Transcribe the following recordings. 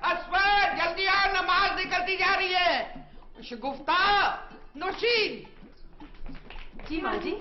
असफर जल्दी आ, नमाज निकलती जा रही है। शगुफ्ता, नौशीन। जी माँ जी।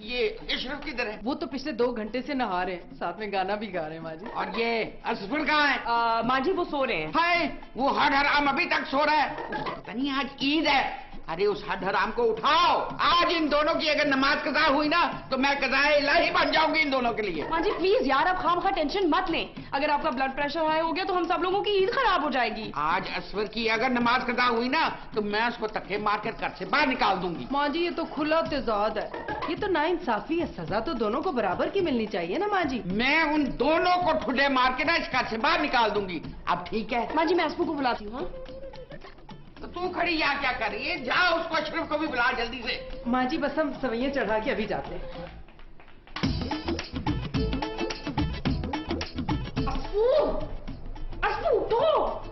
ये इशरफ किधर है? वो तो पिछले 2 घंटे से नहा रहे हैं, साथ में गाना भी गा रहे हैं माँ जी। और ये असफर कहाँ है? माँ जी वो सो रहे हैं। हाय, वो हर हराम अभी तक सो रहा है। उसको पता नहीं आज ईद है। अरे उस हर हराम को उठाओ। आज इन दोनों की अगर नमाज कज़ा हुई ना तो मैं कज़ाए इलाही बन जाऊंगी इन दोनों के लिए। माँ जी प्लीज यार, आप खामखा टेंशन मत लें। अगर आपका ब्लड प्रेशर हाई हो गया तो हम सब लोगों की ईद खराब हो जाएगी। आज असफर की अगर नमाज कज़ा हुई ना तो मैं उसको धक्के मारकर घर से बाहर निकाल दूंगी। माँ जी ये तो खुला तेजाद है, ये तो नाइंसाफी है। सजा तो दोनों को बराबर की मिलनी चाहिए ना माँ जी। मैं उन दोनों को ठुड्डे मार के ना इस घर से बाहर निकाल दूंगी। अब ठीक है? माँ जी मैं असफू को बुलाती हूँ। तो तू खड़ी यहाँ क्या कर रही है? जाओ उसको अशरफ को भी बुला जल्दी से। माँ जी बस हम सवैयां चढ़ा के अभी जाते हैं। असफू उठो,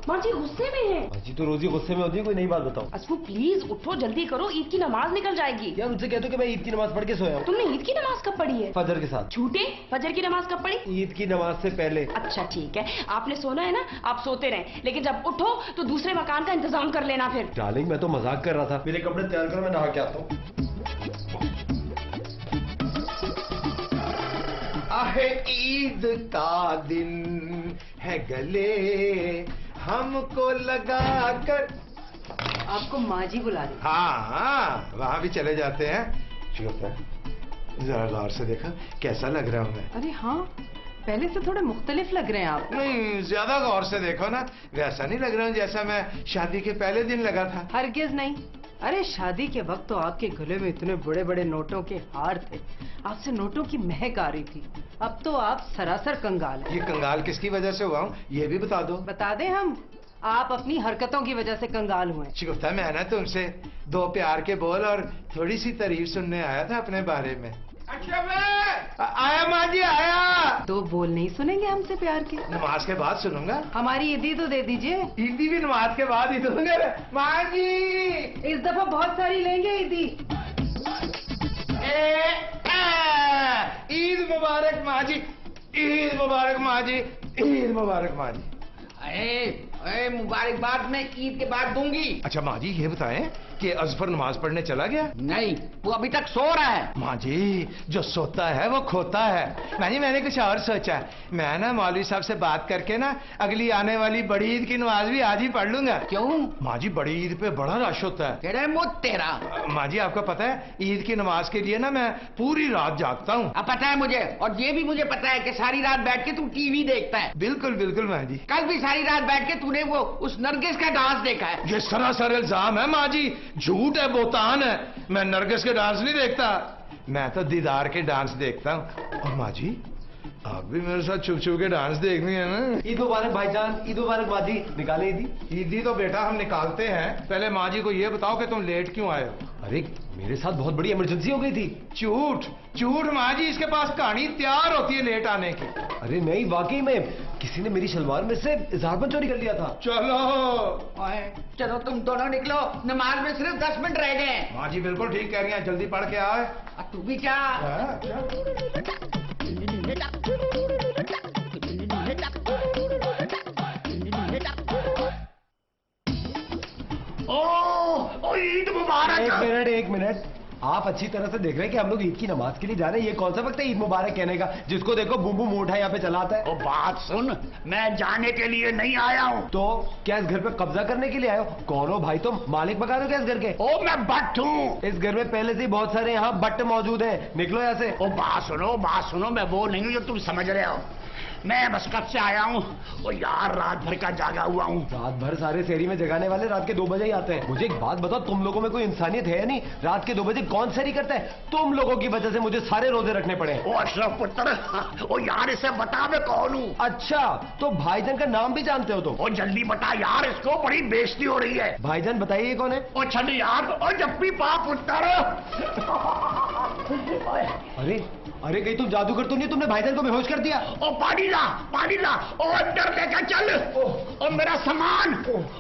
माँ जी गुस्से में है। माँ जी तो रोज ही गुस्से में होती है, कोई नई बात बताओ। असफू प्लीज उठो, जल्दी करो, ईद की नमाज निकल जाएगी। यार उनसे कहते हो कि मैं ईद की नमाज पढ़ के सोया हूँ। तुमने ईद की नमाज कब पढ़ी है? फजर के साथ। झूठे, फजर की नमाज कब पढ़ी? ईद की नमाज से पहले। अच्छा ठीक है, आपने सोना है ना, आप सोते रहें, लेकिन जब उठो तो दूसरे मकान का इंतजाम कर लेना फिर। डार्लिंग मैं तो मजाक कर रहा था। मेरे कपड़े तैयार करो, मैं नहा के आता हूँ। आहे ईद का दिन है गले हमको लगा कर। आपको माँ जी बुला रही। हाँ, वहाँ भी चले जाते हैं। शुक्र है, जरा गौर से देखा कैसा लग रहा हूँ मैं। अरे हाँ, पहले से थोड़े मुख्तलिफ लग रहे हैं आप। नहीं, ज्यादा गौर से देखो ना, वैसा नहीं लग रहा हूँ जैसा मैं शादी के पहले दिन लगा था। हरगिज नहीं। अरे शादी के वक्त तो आपके गले में इतने बड़े बड़े नोटों के हार थे, आपसे नोटों की महक आ रही थी। अब तो आप सरासर कंगाल हैं। ये कंगाल किसकी वजह से हुआ हूँ ये भी बता दो। बता दें हम, आप अपनी हरकतों की वजह से कंगाल हुए। शिगुफ्ता मैं ना तुमसे 2 प्यार के बोल और थोड़ी सी तारीफ सुनने आया था अपने बारे में। आया माँ जी आया। 2 बोल नहीं सुनेंगे हमसे प्यार के? नमाज के बाद सुनूंगा। हमारी ईदी तो दे दीजिए। ईदी भी नमाज के बाद ही दूंगा। माँ जी इस दफा बहुत सारी लेंगे ईदी। ईद मुबारक माँ जी, ईद मुबारक माँ जी, ईद मुबारक माँ जी। मुबारकबाद मैं ईद के बाद दूंगी। अच्छा माँ जी ये बताएं कि अजफर नमाज पढ़ने चला गया? नहीं, वो अभी तक सो रहा है। माँ जी जो सोता है वो खोता है। माँ जी मैंने कुछ और सोचा, मैं ना मौलवी साहब से बात करके ना अगली आने वाली बड़ी ईद की नमाज भी आज ही पढ़ लूंगा। क्यों? माँ जी बड़ी ईद पे बड़ा रश होता है। तेरा मुँह तेरा। माँ जी आपको पता है ईद की नमाज के लिए ना मैं पूरी रात जागता हूँ। अब पता है मुझे, और ये भी मुझे पता है कि सारी रात बैठ के तू टीवी देखता है। बिल्कुल बिल्कुल माँ जी। कल भी सारी रात बैठ के तूने वो उस नरगिस का डांस देखा है। ये सरासर इल्जाम है माँ जी, झूठ है, बोतान है। मैं नरगिस के डांस नहीं देखता, मैं तो दीदार के डांस देखता हूँ। और माँ जी आप भी मेरे साथ छुप छुप के डांस देखनी है ना। ईद मुबारक भाईजान, ईद मुबारक माँ जी। निकाले ईदी? ईदी तो बेटा हम निकालते हैं, पहले माँ जी को ये बताओ कि तुम लेट क्यों आए हो? अरे मेरे साथ बहुत बड़ी इमरजेंसी हो गई थी। झूठ झूठ माँ जी, इसके पास कहानी तैयार होती है लेट आने की। अरे नहीं वाकई में किसी ने मेरी शलवार में से इज़ारबंद चोरी कर लिया था। चलो चलो तुम दोनों निकलो, नमाज में सिर्फ 10 मिनट रह गए। माँ जी बिल्कुल ठीक कह रही हैं, जल्दी पढ़ के आए। तू भी क्या? ओ ईद मुबारक। एक मिनट, आप अच्छी तरह से देख रहे हैं कि हम लोग ईद की नमाज के लिए जा रहे हैं। ये कौन सा वक्त है ईद मुबारक कहने का? जिसको देखो बूम बूम उठा यहाँ पे चलाता है। ओ बात सुन, मैं जाने के लिए नहीं आया हूँ। तो क्या इस घर पे कब्जा करने के लिए आए हो? कौन हो भाई तुम? मालिक मकान हो क्या इस घर के? ओ मैं बट हूँ। इस घर में पहले से ही बहुत सारे यहाँ बट मौजूद हैं। निकलो यहाँ से। ओ बात सुनो, मैं वो नहीं हूँ जो तुम समझ रहे हो। मैं बस कब से आया हूँ? ओ यार रात भर का जागा हुआ हूँ। रात भर सारे शहरी में जगाने वाले रात के 2 बजे ही आते हैं। मुझे एक बात बताओ, तुम लोगों में कोई इंसानियत है या नहीं? रात के 2 बजे कौन शहरी करता है? तुम लोगों की वजह से मुझे सारे रोजे रखने पड़े। ओ अशरफ पुत्र, ओ यार इसे बता मैं कौन हूँ। अच्छा तो भाईजान का नाम भी जानते हो तुम? ओ जल्दी बता यार, इसको बड़ी बेइज्जती हो रही है। भाईजान बताइए कौन है? ओ छन यार, ओ जप्पी पाप पुत्र। अरे अरे कहीं तुम जादूगर तो नहीं? तुमने भाईजान को बेहोश कर दिया? ओ पानी ला, ओ अंदर लेकर चल। ओ मेरा सामान,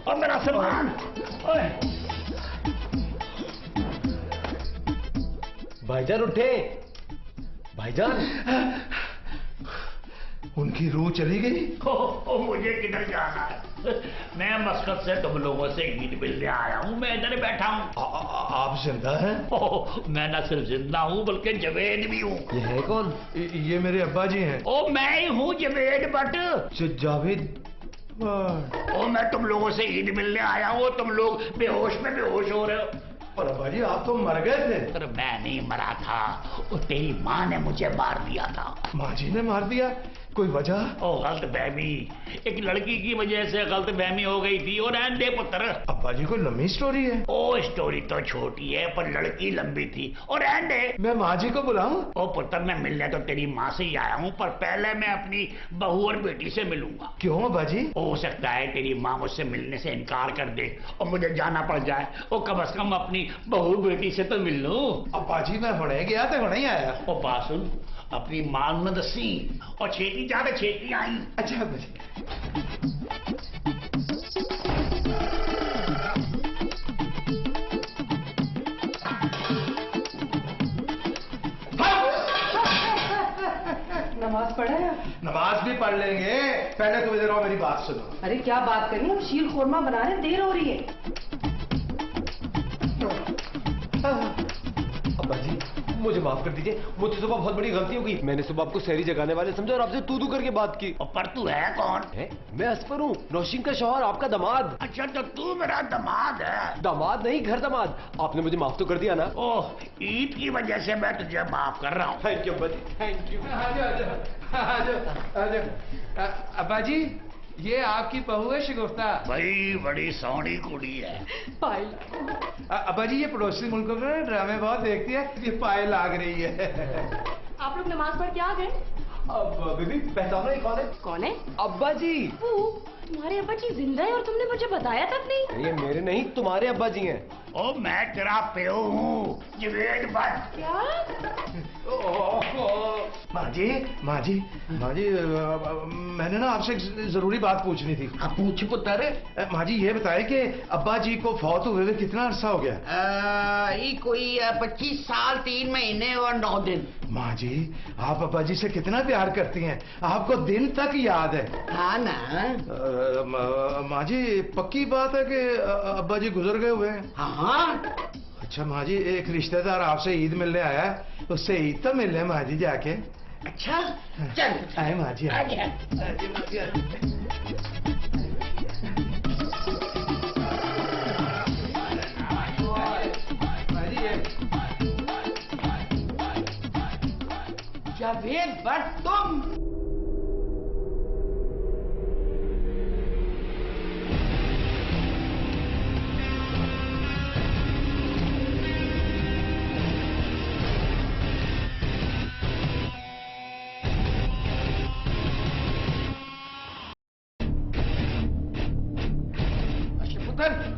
ओ मेरा सामान। भाईजान उठे, भाईजान। उनकी रूह चली गई। ओ, मुझे किधर जाना है? मैं मस्कत से तुम लोगों से ईद मिलने आया हूँ। मैं इधर बैठा हूँ। आप जिंदा हैं? मैं न सिर्फ जिंदा हूँ बल्कि जवेद भी हूँ। ये है कौन? ये मेरे अब्बा जी हैं। ओ मैं ही हूँ जवेद भट्ट। जावेद। ओ मैं तुम लोगों से ईद मिलने आया हूँ। तुम लोग बेहोश में बेहोश हो रहे हो। और अब्बा जी आप तो मर गए थे। पर मैं नहीं मरा था, वो तेरी माँ ने मुझे मार दिया था। माँ जी ने मार दिया? कोई वजह? ओ गलतफहमी, एक लड़की की वजह से गलतफहमी हो गई थी। और रहने दे पुत्र। अब्बा जी कोई लंबी स्टोरी है? ओ स्टोरी तो छोटी है पर लड़की लंबी थी। और रहने दे। मैं माँ जी को बुलाऊं? ओ पुत्र मैं मिलने तो तेरी माँ से ही आया हूँ, पर पहले मैं अपनी बहू और बेटी से मिलूंगा। क्यों अब्बा जी? हो सकता है तेरी माँ मुझसे मिलने से इनकार कर दे और मुझे जाना पड़ जाए। ओ कम से कम अपनी बहू बेटी से तो मिल लूं। अब्बा जी मैं हुणे गया तो हुणे ही आया। ओ बात सुन, अपनी मां न दसी और छेती जा तो छेती आई। अच्छा अब्बा जी। नमाज पढ़े? नमाज भी पढ़ लेंगे, पहले तुम इधर आओ, मेरी बात सुनो। अरे क्या बात करी, हम शीर खोरमा बना रहे, देर हो रही है। अब्बा जी मुझे माफ कर दीजिए, मुझसे सुबह बहुत बड़ी गलती हो गई। मैंने सुबह आपको शहरी जगाने वाले समझा और आपसे तू करके बात की। और पर तू है कौन? है? मैं असफर हूँ, नौशीन का शौहर, आपका दामाद। अच्छा तो तू मेरा दामाद है? दामाद नहीं, घर दामाद। आपने मुझे माफ तो कर दिया ना? ओह, ईद की वजह से मैं तुझे माफ कर रहा हूँ। थैंक यू अब्बा जी, थैंक यू। अब्बा जी ये आपकी बहू है शगुफ्ता। भाई बड़ी सोहनी कुड़ी है। पायल। अब्बा जी ये पड़ोसी मुल्कों में ड्रामे बहुत देखती है, ये पाए लाग रही है। आप लोग नमाज पढ़ के आ गए? अब बीबी पहचानो ये कौन है? कौन है? अब्बा जी। तुम्हारे अब्बा जी जिंदा है और तुमने मुझे बताया तक नहीं? ये मेरे नहीं तुम्हारे अब्बा जी हैं। ओ मैं तेरा प्यो हूँ जवेद भट्ट। क्या? माँ जी, माँ जी, माँ जी, मैंने ना आपसे एक जरूरी बात पूछनी थी। आप पूछ पुत्र। माँ जी ये बताए कि अब्बा जी को फौत हुए हुए कितना अरसा हो गया? ये कोई 25 साल 3 महीने और 9 दिन। माँ जी आप अब्बा जी से कितना प्यार करती हैं, आपको दिन तक याद है। हाँ ना। माँ जी पक्की बात है कि अब्बा जी गुजर गए हुए हैं? हाँ। अच्छा माँ जी, एक रिश्तेदार आपसे ईद मिलने आया है, उससे ईद तो मिल ले माँ जी जाके। अच्छा चल आए माँ जी, आए। जावेद भट्ट तुम?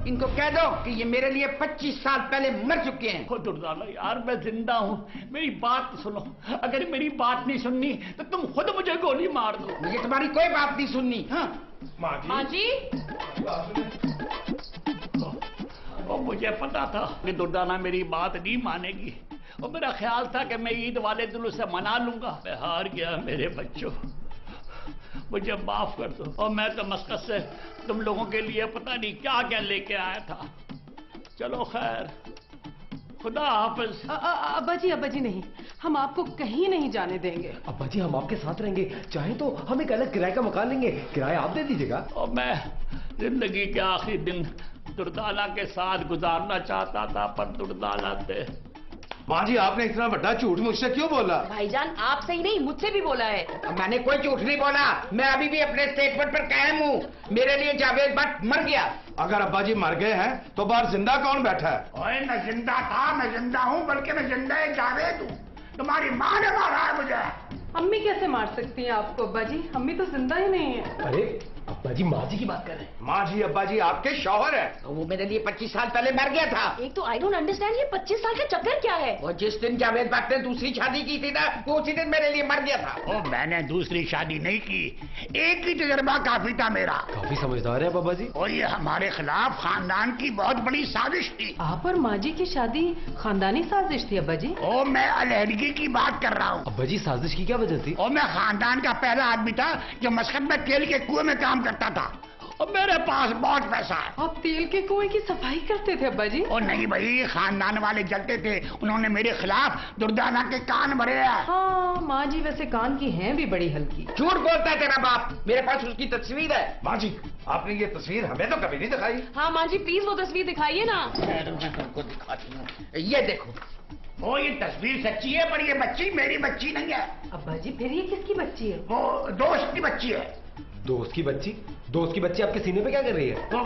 इनको कह दो कि ये मेरे लिए 25 साल पहले मर चुके हैं। ओ दुर्दाना यार मैं जिंदा हूँ, मेरी बात सुनो। अगर मेरी बात नहीं सुननी तो तुम खुद मुझे गोली मार दो। मुझे तुम्हारी कोई बात नहीं सुननी। हाँ माँ जी। ओ मुझे पता था कि दुर्दाना मेरी बात नहीं मानेगी और मेरा ख्याल था कि मैं ईद वाले दिन उसे मना लूंगा। मैं हार गया मेरे बच्चों, मुझे माफ कर दो। और मैं तो मस्कत से तुम लोगों के लिए पता नहीं क्या क्या लेके आया था। चलो खैर, खुदा हाफिज। अब्बा जी नहीं, हम आपको कहीं नहीं जाने देंगे। अब्बा जी हम आपके साथ रहेंगे, चाहे तो हम एक अलग किराए का मकान लेंगे, किराया आप दे दीजिएगा। और मैं जिंदगी के आखिरी दिन दुर्दाना के साथ गुजारना चाहता था, पर दुर्दाना थे। माँ जी आपने इतना बड़ा झूठ मुझसे क्यों बोला? भाईजान आपसे ही नहीं मुझसे भी बोला है। मैंने कोई झूठ नहीं बोला, मैं अभी भी अपने स्टेटमेंट पर कायम हूँ। मेरे लिए जावेद भट्ट मर गया। अगर अब्बा जी मर गए हैं तो बाहर जिंदा कौन बैठा है? ओए मैं जिंदा था, मैं जिंदा हूँ, बल्कि मैं जिंदा जावेद हूँ। तुम्हारी माँ ने मारा है मुझे। अम्मी कैसे मार सकती हैं आपको अब्बा जी? अम्मी तो जिंदा ही नहीं है। अरे अब्बा जी माँ जी की बात कर रहे हैं। माँ जी अब्बा जी आपके शौहर है। तो वो मेरे लिए 25 साल पहले मर गया था। एक तो आई डोंट अंडरस्टैंड, ये 25 साल का चक्कर क्या है? और जिस दिन जावेद भट्ट ने दूसरी शादी की थी ना, वो उसी दिन मेरे लिए मर गया था। ओ मैंने दूसरी शादी नहीं की, एक ही तजर्बा काफी था मेरा। काफी समझदार है अब्बा जी। और ये हमारे खिलाफ खानदान की बहुत बड़ी साजिश थी। आप और माँ जी की शादी खानदानी साजिश थी अब्बा जी? ओ मैं अलहदगी की बात कर रहा हूँ। अब्बा जी साजिश की क्या वजह थी? और मैं खानदान का पहला आदमी था जो मस्कत में तेल के कुएं में काम करता था, और मेरे पास बहुत पैसा है। आप तेल के कुएं की सफाई करते थे अब्बा जी? और नहीं भाई, खानदान वाले जलते थे, उन्होंने मेरे खिलाफ दुर्दाना के कान भरे हैं। हाँ, माँ जी वैसे कान की हैं भी बड़ी हल्की। झूठ बोलता है तेरा बाप, मेरे पास उसकी तस्वीर है। माँ जी आपने ये तस्वीर हमें तो कभी नहीं दिखाई। हाँ माँ जी, प्लीज वो तस्वीर दिखाइए ना। मैं तुमको दिखाती हूँ, ये देखो। वो ये तस्वीर सच्ची है, पर ये बच्ची मेरी बच्ची नहीं है। अब्बा जी फिर ये किसकी बच्ची है? वो दोस्त की बच्ची है। दोस्त की बच्ची? दोस्त की बच्ची आपके सीने पे क्या कर रही है? वो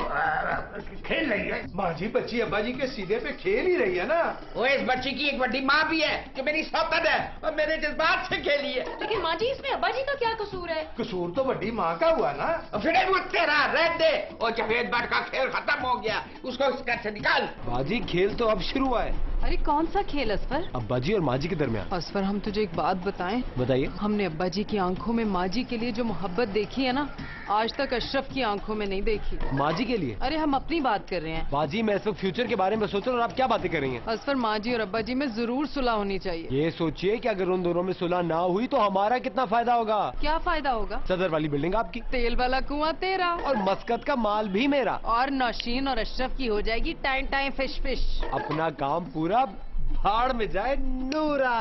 खेल रही है। माँ जी बच्ची अब्बा जी के सीधे पे खेल ही रही है ना। वो इस बच्ची की एक बड़ी माँ भी है जो मेरी सौतन है और मेरे जज्बात से खेली है। लेकिन माँ जी, इसमें अब्बा जी का क्या कसूर है? कसूर तो बड़ी माँ का हुआ ना। और फिर वो तेरा रह दे। और जावेद भट्ट का खेल खत्म हो गया, उसको इस घर से निकाल। बाजी खेल तो अब शुरू हुआ है। अरे कौन सा खेल असफर? अब्बा जी और माँ जी के दरमियान। असफर, हम तुझे एक बात बताएं? बताइए। हमने अब्बा जी की आंखों में माँ जी के लिए जो मोहब्बत देखी है ना, आज तक अशरफ की आंखों में नहीं देखी। माँ जी के लिए? अरे हम अपनी बात कर रहे हैं। बाजी मैं इस वक्त फ्यूचर के बारे में सोच रहा हूँ और आप क्या बातें कर रही हैं? असफर, माँ जी और अब्बा जी में जरूर सुलह होनी चाहिए। ये सोचिए कि अगर उन दोनों में सुलह ना हुई तो हमारा कितना फायदा होगा। क्या फायदा होगा? सदर वाली बिल्डिंग आपकी, तेल वाला कुआं तेरा, और मस्कत का माल भी मेरा, और नौशीन और अशरफ की हो जाएगी टाइम टाइम फिश फिश। अपना काम पूरा, भाड़ में जाए नूरा।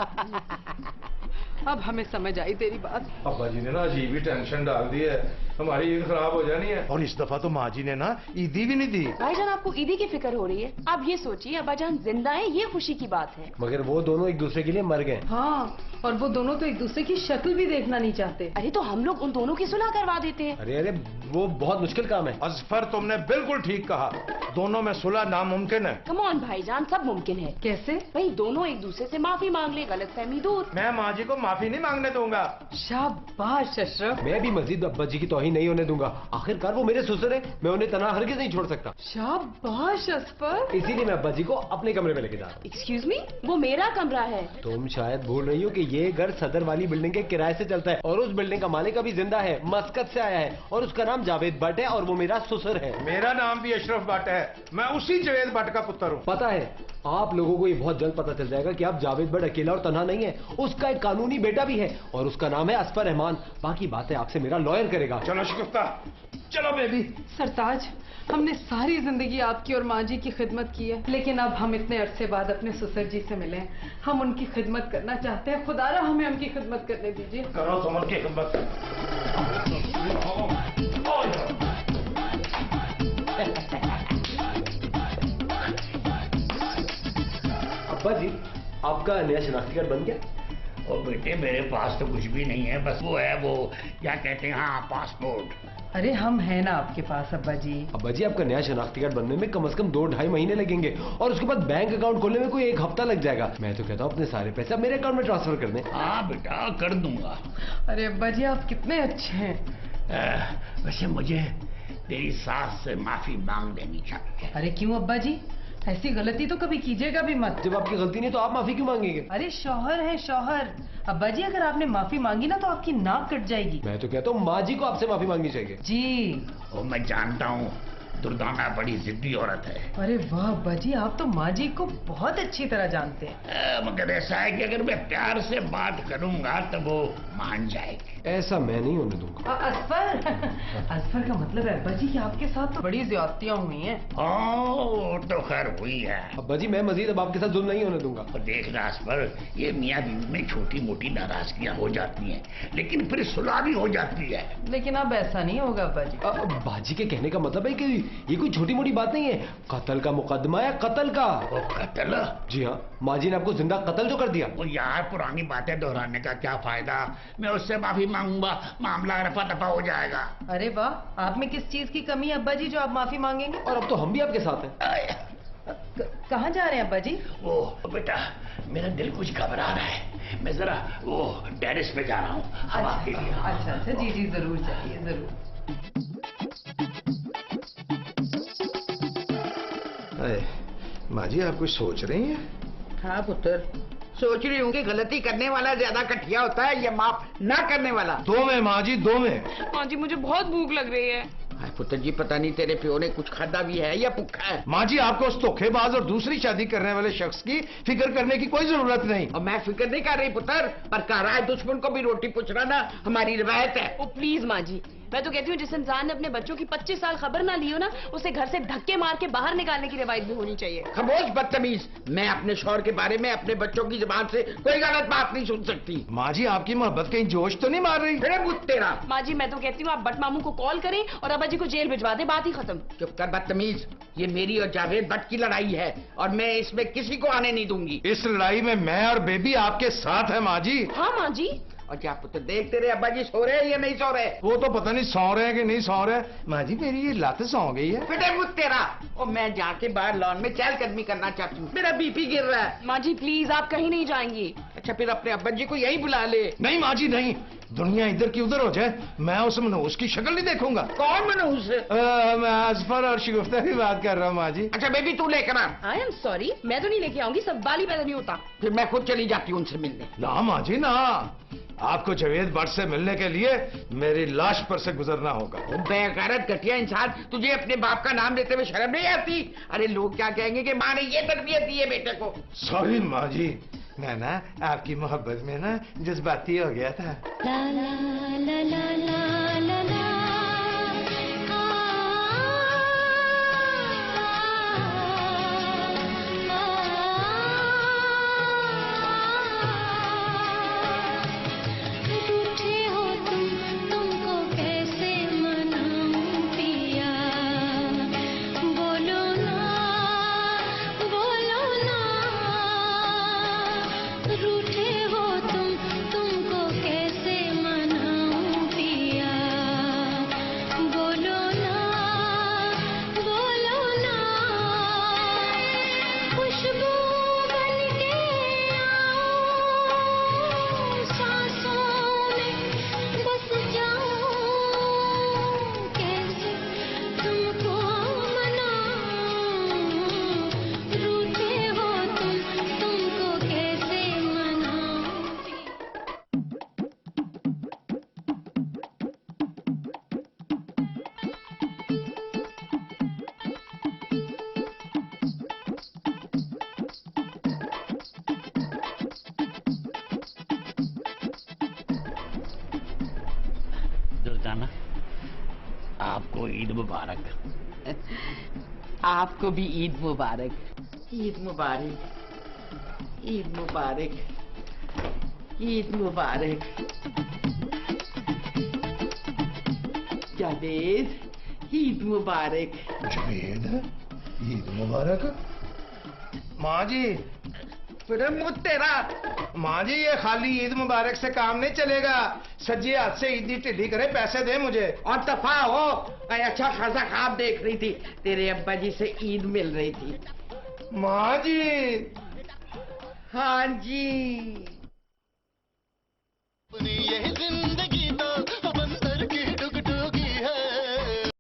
अब हमें समझ आई तेरी बात। अब्बा जी ने ना अजीब ही टेंशन डाल दी है, हमारी ईद खराब हो जानी है। और इस दफा तो माँ जी ने ना ईदी भी नहीं दी। भाईजान, आपको ईदी की फिक्र हो रही है? आप ये सोचिए, अब्बाजान जिंदा है, ये खुशी की बात है। मगर वो दोनों एक दूसरे के लिए मर गए। हाँ, और वो दोनों तो एक दूसरे की शक्ल भी देखना नहीं चाहते। अरे तो हम लोग उन दोनों की सुलह करवा देते हैं। अरे अरे वो बहुत मुश्किल काम है। अजफर तुमने बिल्कुल ठीक कहा, दोनों में सुलह नामुमकिन है। कम ऑन भाईजान, सब मुमकिन है। कैसे? भाई दोनों एक दूसरे से माफी मांग ले, गलतफहमी दूर। मैं माँ जी को माफी नहीं मांगने दूंगा। शाबाश अशरफ। मैं भी मजीद अब्बा जी की तौहीन नहीं होने दूंगा। आखिरकार वो मेरे ससुर है, मैं उन्हें तना हरगिज नहीं छोड़ सकता। शाबाश असफर। इसीलिए मैं अब्बा जी को अपने कमरे में लेके जा रहा हूँ। एक्सक्यूज मी, वो मेरा कमरा है। तुम शायद भूल रही हो कि ये घर सदर वाली बिल्डिंग के किराए से चलता है और उस बिल्डिंग का मालिक अभी जिंदा है, मस्कत से आया है और उसका नाम जावेद भट्ट है और वो मेरा ससुर है। मेरा नाम भी अशरफ भट्ट है, मैं उसी जावेद भट्ट का पुत्र हूँ। पता है आप लोगों को ये बहुत जल्द पता चल जाएगा कि आप जावेद भट्ट अकेला और तन्हा नहीं है, उसका एक कानूनी बेटा भी है और उसका नाम है असफर रहमान। बाकी बातें आपसे मेरा लॉयर करेगा। चलो शिकफ्ता, चलो बेबी। सरताज, हमने सारी जिंदगी आपकी और माँ जी की खिदमत की है, लेकिन अब हम इतने अरसे बाद अपने ससुर जी से मिले हैं, हम उनकी खिदमत करना चाहते हैं। खुदारा हमें उनकी खिदमत करने दीजिए। करो तुम उनकी खिदमत। अब्बा जी आपका नया शनाख्ती कार्ड बन गया? और बेटे मेरे पास तो कुछ भी नहीं है, बस वो है, वो क्या कहते हैं, हाँ पासपोर्ट। अरे हम हैं ना आपके पास अब्बा जी। अब्बा जी आपका नया शनाख्ती कार्ड बनने में कम से कम 2-2.5 महीने लगेंगे और उसके बाद बैंक अकाउंट खोलने में कोई 1 हफ्ता लग जाएगा। मैं तो कहता हूँ अपने सारे पैसे अब मेरे अकाउंट में ट्रांसफर कर दें। हाँ बेटा कर दूंगा। अरे अब्बा जी आप कितने अच्छे हैं। वैसे मुझे तेरी सास से माफी मांग लेनी चाहिए। अरे क्यों अब्बा जी, ऐसी गलती तो कभी कीजिएगा भी मत। जब आपकी गलती नहीं तो आप माफी क्यों मांगेंगे? अरे शौहर है शौहर। अब्बा जी अगर आपने माफी मांगी ना तो आपकी नाक कट जाएगी। मैं तो कहता हूँ माँ जी को आपसे माफी मांगनी चाहिए। जी। और मैं जानता हूँ दुर्दाना बड़ी जिद्दी औरत है। अरे वाह अब्बा जी, आप तो माँ जी को बहुत अच्छी तरह जानते हैं। मगर ऐसा है कि अगर मैं प्यार से बात करूंगा तो वो मान जाएगी। ऐसा मैं नहीं होने दूंगा। असफर असफर का मतलब है अब्बा जी कि आपके साथ तो बड़ी ज्यादतियां हुई हैं। वो तो खैर हुई है। अब्बा जी मैं मजीद अब आपके साथ जुल्म नहीं होने दूंगा। और देख रास पर ये मियाँ बीवी में छोटी मोटी नाराजगियां हो जाती हैं, लेकिन फिर सुलह भी हो जाती है। लेकिन अब ऐसा नहीं होगा अब्बा जी। बाजी के कहने का मतलब है कि ये कोई छोटी मोटी बात नहीं है, कत्ल का मुकदमा है, कत्ल का। वो कत्ल? जी हाँ, माँ जी ने आपको जिंदा कत्ल जो कर दिया। वो यार पुरानी बातें दोहराने का क्या फायदा, मैं उससे माफी मांगूंगा, मामला रफा दफा हो जाएगा। अरे वाह, आप में किस चीज की कमी है अब्बा जी जो आप माफी मांगेंगे? और अब तो हम भी आपके साथ हैं। कहाँ जा रहे हैं अब्बा जी? वो बेटा मेरा दिल कुछ घबरा रहा है, मैं जरा वो टेरेस पे जा रहा हूँ हवा के लिए। अच्छा जी जी जरूर जाइए जरूर। माँ जी आप कुछ सोच रही हैं? हाँ पुत्र, सोच रही हूँ कि गलती करने वाला ज्यादा कठिया होता है या माफ ना करने वाला। दो में माँ जी, दो में। माँ जी मुझे बहुत भूख लग रही है। हाय पुत्र जी, पता नहीं तेरे प्यो ने कुछ खाधा भी है या भूखा है। माँ जी आपको उस धोखेबाज और दूसरी शादी करने वाले शख्स की फिक्र करने की कोई जरूरत नहीं। और मैं फिक्र नहीं कर रही पुत्र, पर कह रहा है दुश्मन को भी रोटी पूछना हमारी रिवायत है। ओ प्लीज माँ जी, मैं तो कहती हूँ जिस इंसान ने अपने बच्चों की 25 साल खबर ना ली हो ना, उसे घर से धक्के मार के बाहर निकालने की रिवायत भी होनी चाहिए। खामोश बदतमीज, मैं अपने शौहर के बारे में अपने बच्चों की जुबान से कोई गलत बात नहीं सुन सकती। माँ जी आपकी मोहब्बत कहीं जोश तो नहीं मार रही? अरे मुझ तेरा। माँ जी मैं तो कहती हूँ आप बट मामू को कॉल करें और अब्बा जी को जेल भिजवा दे, बात ही खत्म। चुप कर बदतमीज, ये मेरी और जावेद भट्ट की लड़ाई है और मैं इसमें किसी को आने नहीं दूंगी। इस लड़ाई में मैं और बेबी आपके साथ है माँ जी। हाँ माँ जी। और क्या पुत्र, देख तेरे अब्बा जी सो रहे हैं या नहीं सो रहे? वो तो पता नहीं सौ रहे हैं कि नहीं सौ रहे। माँ जी मेरी ये लत सौ गई है। बेटे मुझ तेरा, और मैं जाके बाहर लॉन में चहलकदमी करना चाहती हूँ, मेरा बीपी गिर रहा है। माँ जी प्लीज आप कहीं नहीं जाएंगी। अच्छा फिर अपने अब्बा जी को यही बुला ले। नहीं माँ जी नहीं, दुनिया इधर की उधर हो जाए, मैं उस मनहूस की शक्ल नहीं देखूंगा। कौन मनहूस? मैं अजफर और शिगुफ्ता की बात कर रहा हूँ माँ जी। अच्छा बेबी तू लेकर आ। आई एम सॉरी, मैं तो नहीं लेके आऊंगी, सब बाल ही पैदा नहीं होता। फिर मैं खुद चली जाती हूँ उनसे मिलने। ना माँ जी ना, आपको जावेद भट्ट से मिलने के लिए मेरी लाश पर से गुजरना होगा। बेगैरत घटिया इंसान, तुझे अपने बाप का नाम लेते हुए शर्म नहीं आती? अरे लोग क्या कहेंगे कि माँ ने ये तरबियत दी है बेटे को। सॉरी माँ जी, मैं ना आपकी मोहब्बत में ना जज्बाती हो गया था। ला ला ला ला ला ला ला। दुर्दाना, आपको ईद मुबारक। आपको भी ईद मुबारक। ईद मुबारक, ईद मुबारक, ईद मुबारक। जावेद, ईद मुबारक। जावेद, ईद मुबारक। माँ जी, फिर मुझ तेरा। माँ जी ये खाली ईद मुबारक से काम नहीं चलेगा, सज्जे हाथ से ईदी टिड्डी करे, पैसे दे मुझे। और दफा हो, मैं अच्छा खासा ख्वाब देख रही थी, तेरे अब्बा जी से ईद मिल रही थी। माँ जी। हाँ जी।